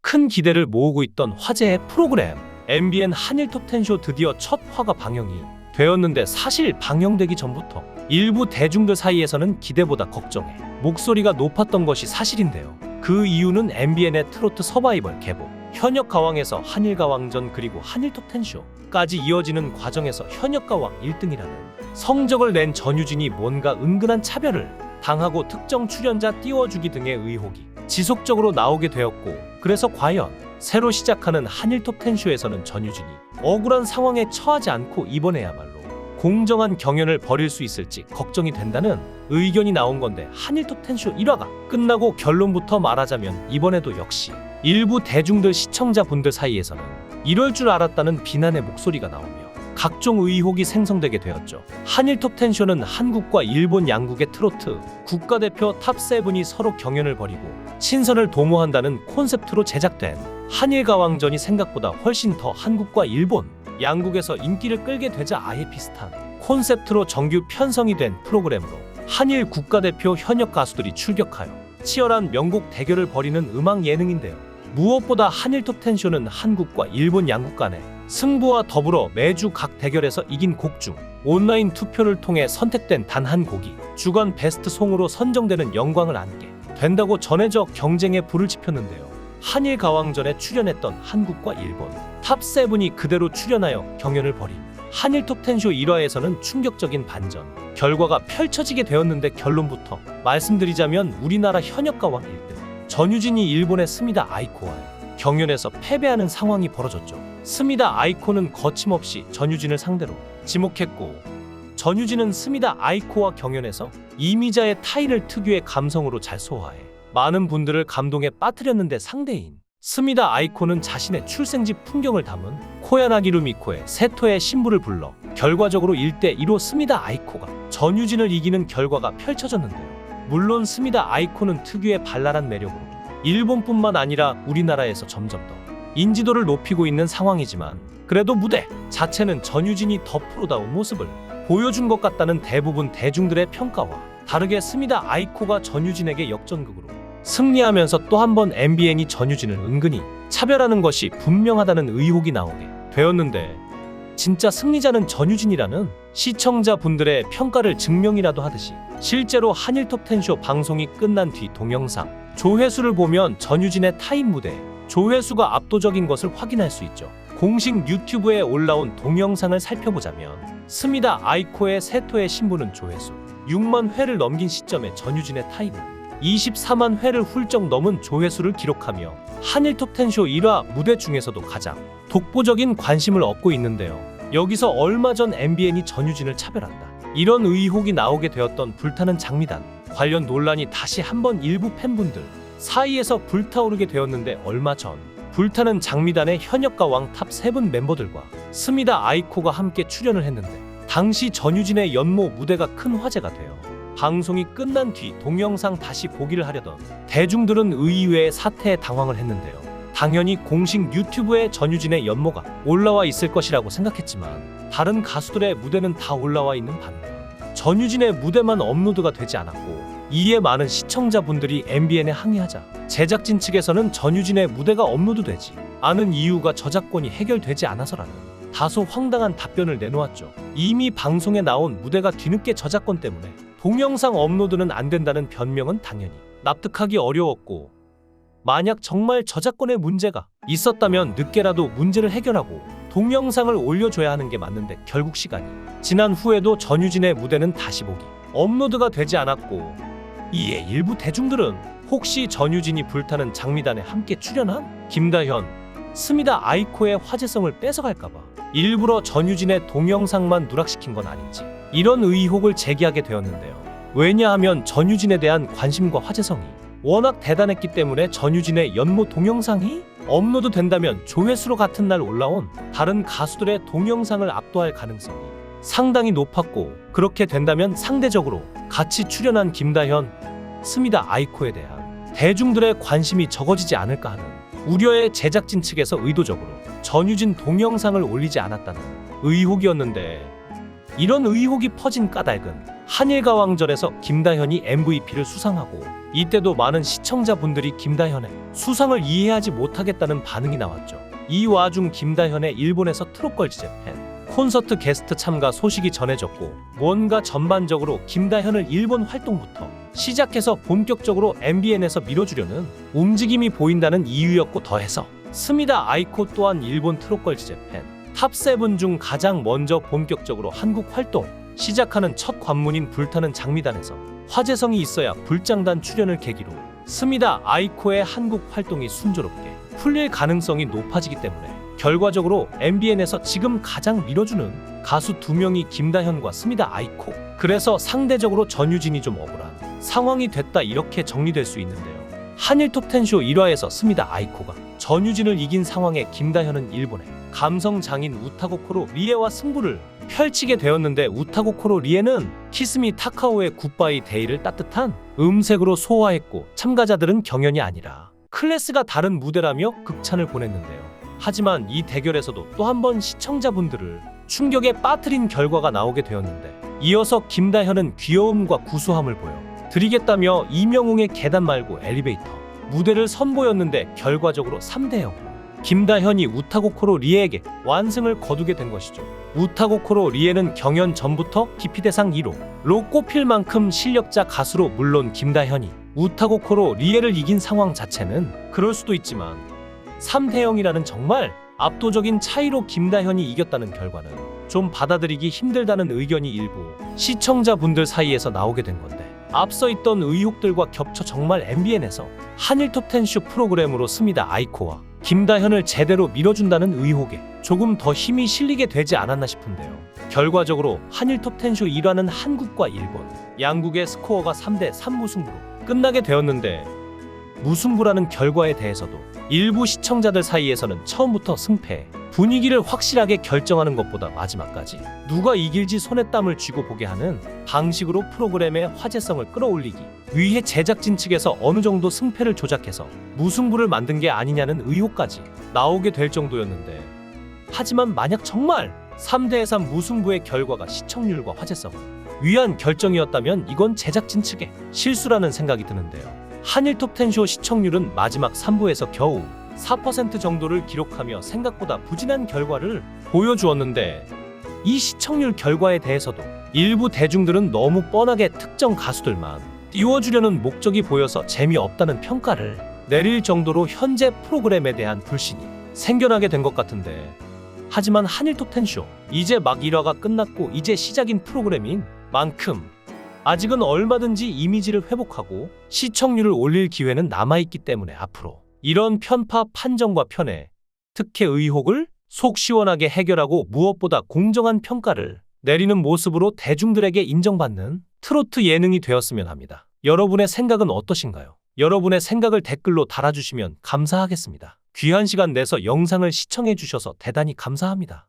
큰 기대를 모으고 있던 화제의 프로그램 MBN 한일 톱10쇼 드디어 첫 화가 방영이 되었는데, 사실 방영되기 전부터 일부 대중들 사이에서는 기대보다 걱정에 목소리가 높았던 것이 사실인데요. 그 이유는 MBN의 트로트 서바이벌 개봉, 현역 가왕에서 한일 가왕전, 그리고 한일 톱10쇼까지 이어지는 과정에서 현역 가왕 1등이라는 성적을 낸 전유진이 뭔가 은근한 차별을 당하고 특정 출연자 띄워주기 등의 의혹이 지속적으로 나오게 되었고, 그래서 과연 새로 시작하는 한일 톱10쇼에서는 전유진이 억울한 상황에 처하지 않고 이번에야말로 공정한 경연을 벌일 수 있을지 걱정이 된다는 의견이 나온 건데, 한일 톱10쇼 1화가 끝나고 결론부터 말하자면 이번에도 역시 일부 대중들 시청자분들 사이에서는 이럴 줄 알았다는 비난의 목소리가 나오며 각종 의혹이 생성되게 되었죠. 한일 톱10쇼는 한국과 일본 양국의 트로트 국가대표 탑7이 서로 경연을 벌이고 친선을 도모한다는 콘셉트로 제작된 한일 가왕전이 생각보다 훨씬 더 한국과 일본 양국에서 인기를 끌게 되자 아예 비슷한 콘셉트로 정규 편성이 된 프로그램으로 한일 국가대표 현역 가수들이 출격하여 치열한 명곡 대결을 벌이는 음악 예능인데요. 무엇보다 한일 톱10쇼는 한국과 일본 양국 간의 승부와 더불어 매주 각 대결에서 이긴 곡 중 온라인 투표를 통해 선택된 단 한 곡이 주간 베스트 송으로 선정되는 영광을 안게 된다고 전해져 경쟁에 불을 지폈는데요. 한일 가왕전에 출연했던 한국과 일본 탑7이 그대로 출연하여 경연을 벌인 한일 톱10쇼 1화에서는 충격적인 반전 결과가 펼쳐지게 되었는데, 결론부터 말씀드리자면 우리나라 현역 가왕 1등 전유진이 일본의 스미다 아이코와의 경연에서 패배하는 상황이 벌어졌죠. 스미다 아이코는 거침없이 전유진을 상대로 지목했고, 전유진은 스미다 아이코와 경연에서 이미자의 타이를 특유의 감성으로 잘 소화해 많은 분들을 감동에 빠뜨렸는데, 상대인 스미다 아이코는 자신의 출생집 풍경을 담은 코야나기루 미코의 세토의 신부를 불러 결과적으로 1대2로 스미다 아이코가 전유진을 이기는 결과가 펼쳐졌는데요. 물론 스미다 아이코는 특유의 발랄한 매력으로 일본뿐만 아니라 우리나라에서 점점 더 인지도를 높이고 있는 상황이지만, 그래도 무대 자체는 전유진이 더 프로다운 모습을 보여준 것 같다는 대부분 대중들의 평가와 다르게 스미다 아이코가 전유진에게 역전극으로 승리하면서 또 한 번 MBN이 전유진을 은근히 차별하는 것이 분명하다는 의혹이 나오게 되었는데, 진짜 승리자는 전유진이라는 시청자분들의 평가를 증명이라도 하듯이 실제로 한일 톱10쇼 방송이 끝난 뒤 동영상 조회수를 보면 전유진의 타임 무대 조회수가 압도적인 것을 확인할 수 있죠. 공식 유튜브에 올라온 동영상을 살펴보자면 스미다 아이코의 세토의 신부는 조회수 6만 회를 넘긴 시점에 전유진의 타임은 24만 회를 훌쩍 넘은 조회수를 기록하며 한일 톱10쇼 1화 무대 중에서도 가장 독보적인 관심을 얻고 있는데요. 여기서 얼마 전 MBN이 전유진을 차별한다, 이런 의혹이 나오게 되었던 불타는 장미단 관련 논란이 다시 한번 일부 팬분들 사이에서 불타오르게 되었는데, 얼마 전 불타는 장미단의 현역 가왕 탑7 멤버들과 스미다 아이코가 함께 출연을 했는데, 당시 전유진의 연모 무대가 큰 화제가 되어 방송이 끝난 뒤 동영상 다시 보기를 하려던 대중들은 의외의 사태에 당황을 했는데요. 당연히 공식 유튜브에 전유진의 연모가 올라와 있을 것이라고 생각했지만, 다른 가수들의 무대는 다 올라와 있는 반면 전유진의 무대만 업로드가 되지 않았고, 이에 많은 시청자분들이 MBN에 항의하자 제작진 측에서는 전유진의 무대가 업로드되지 않은 이유가 저작권이 해결되지 않아서라는 다소 황당한 답변을 내놓았죠. 이미 방송에 나온 무대가 뒤늦게 저작권 때문에 동영상 업로드는 안 된다는 변명은 당연히 납득하기 어려웠고, 만약 정말 저작권에 문제가 있었다면 늦게라도 문제를 해결하고 동영상을 올려줘야 하는 게 맞는데, 결국 시간이 지난 후에도 전유진의 무대는 다시 보기 업로드가 되지 않았고, 이에 일부 대중들은 혹시 전유진이 불타는 장미단에 함께 출연한 김다현, 스미다 아이코의 화제성을 뺏어갈까봐 일부러 전유진의 동영상만 누락시킨 건 아닌지 이런 의혹을 제기하게 되었는데요. 왜냐하면 전유진에 대한 관심과 화제성이 워낙 대단했기 때문에 전유진의 연모 동영상이 업로드 된다면 조회수로 같은 날 올라온 다른 가수들의 동영상을 압도할 가능성이 상당히 높았고, 그렇게 된다면 상대적으로 같이 출연한 김다현, 스미다 아이코에 대한 대중들의 관심이 적어지지 않을까 하는 우려에 제작진 측에서 의도적으로 전유진 동영상을 올리지 않았다는 의혹이었는데, 이런 의혹이 퍼진 까닭은 한일가왕전에서 김다현이 MVP를 수상하고 이때도 많은 시청자분들이 김다현의 수상을 이해하지 못하겠다는 반응이 나왔죠. 이 와중 김다현의 일본에서 트롯걸즈 재팬 콘서트 게스트 참가 소식이 전해졌고 뭔가 전반적으로 김다현을 일본 활동부터 시작해서 본격적으로 MBN에서 밀어주려는 움직임이 보인다는 이유였고 더해서 스미다 아이코 또한 일본 트롯걸즈 재팬 탑7 중 가장 먼저 본격적으로 한국 활동 시작하는 첫 관문인 불타는 장미단에서 화제성이 있어야 불장단 출연을 계기로 스미다 아이코의 한국 활동이 순조롭게 풀릴 가능성이 높아지기 때문에 결과적으로 MBN에서 지금 가장 밀어주는 가수 2명이 김다현과 스미다 아이코. 그래서 상대적으로 전유진이 좀 억울한 상황이 됐다 이렇게 정리될 수 있는데요. 한일 톱10쇼 1화에서 스미다 아이코가 전유진을 이긴 상황에 김다현은 일본의 감성 장인 우타고코로 리에와 승부를 펼치게 되었는데 우타고코로 리에는 키스미 타카오의 굿바이 데이를 따뜻한 음색으로 소화했고 참가자들은 경연이 아니라 클래스가 다른 무대라며 극찬을 보냈는데요. 하지만 이 대결에서도 또 한 번 시청자분들을 충격에 빠뜨린 결과가 나오게 되었는데 이어서 김다현은 귀여움과 구수함을 보여 드리겠다며 이명웅의 계단 말고 엘리베이터 무대를 선보였는데 결과적으로 3대0으로 김다현이 우타고코로 리에에게 완승을 거두게 된 것이죠. 우타고코로 리에는 경연 전부터 기피대상 1호로 꼽힐 만큼 실력자 가수로 물론 김다현이 우타고코로 리에를 이긴 상황 자체는 그럴 수도 있지만 3대0이라는 정말 압도적인 차이로 김다현이 이겼다는 결과는 좀 받아들이기 힘들다는 의견이 일부 시청자분들 사이에서 나오게 된 건데 앞서 있던 의혹들과 겹쳐 정말 MBN에서 한일 톱10쇼 프로그램으로 스미다 아이코와 김다현을 제대로 밀어준다는 의혹에 조금 더 힘이 실리게 되지 않았나 싶은데요. 결과적으로 한일 톱10쇼 1화는 한국과 일본 양국의 스코어가 3대3 무승부로 끝나게 되었는데 무승부라는 결과에 대해서도 일부 시청자들 사이에서는 처음부터 승패 분위기를 확실하게 결정하는 것보다 마지막까지 누가 이길지 손에 땀을 쥐고 보게 하는 방식으로 프로그램의 화제성을 끌어올리기 위해 제작진 측에서 어느 정도 승패를 조작해서 무승부를 만든 게 아니냐는 의혹까지 나오게 될 정도였는데 하지만 만약 정말 3대3 무승부의 결과가 시청률과 화제성을 위한 결정이었다면 이건 제작진 측의 실수라는 생각이 드는데요. 한일 톱10쇼 시청률은 마지막 3부에서 겨우 4% 정도를 기록하며 생각보다 부진한 결과를 보여주었는데 이 시청률 결과에 대해서도 일부 대중들은 너무 뻔하게 특정 가수들만 띄워주려는 목적이 보여서 재미없다는 평가를 내릴 정도로 현재 프로그램에 대한 불신이 생겨나게 된 것 같은데 하지만 한일 톱10쇼 이제 막 1화가 끝났고 이제 시작인 프로그램인 만큼 아직은 얼마든지 이미지를 회복하고 시청률을 올릴 기회는 남아있기 때문에 앞으로 이런 편파 판정과 편애, 특혜 의혹을 속 시원하게 해결하고 무엇보다 공정한 평가를 내리는 모습으로 대중들에게 인정받는 트로트 예능이 되었으면 합니다. 여러분의 생각은 어떠신가요? 여러분의 생각을 댓글로 달아주시면 감사하겠습니다. 귀한 시간 내서 영상을 시청해 주셔서 대단히 감사합니다.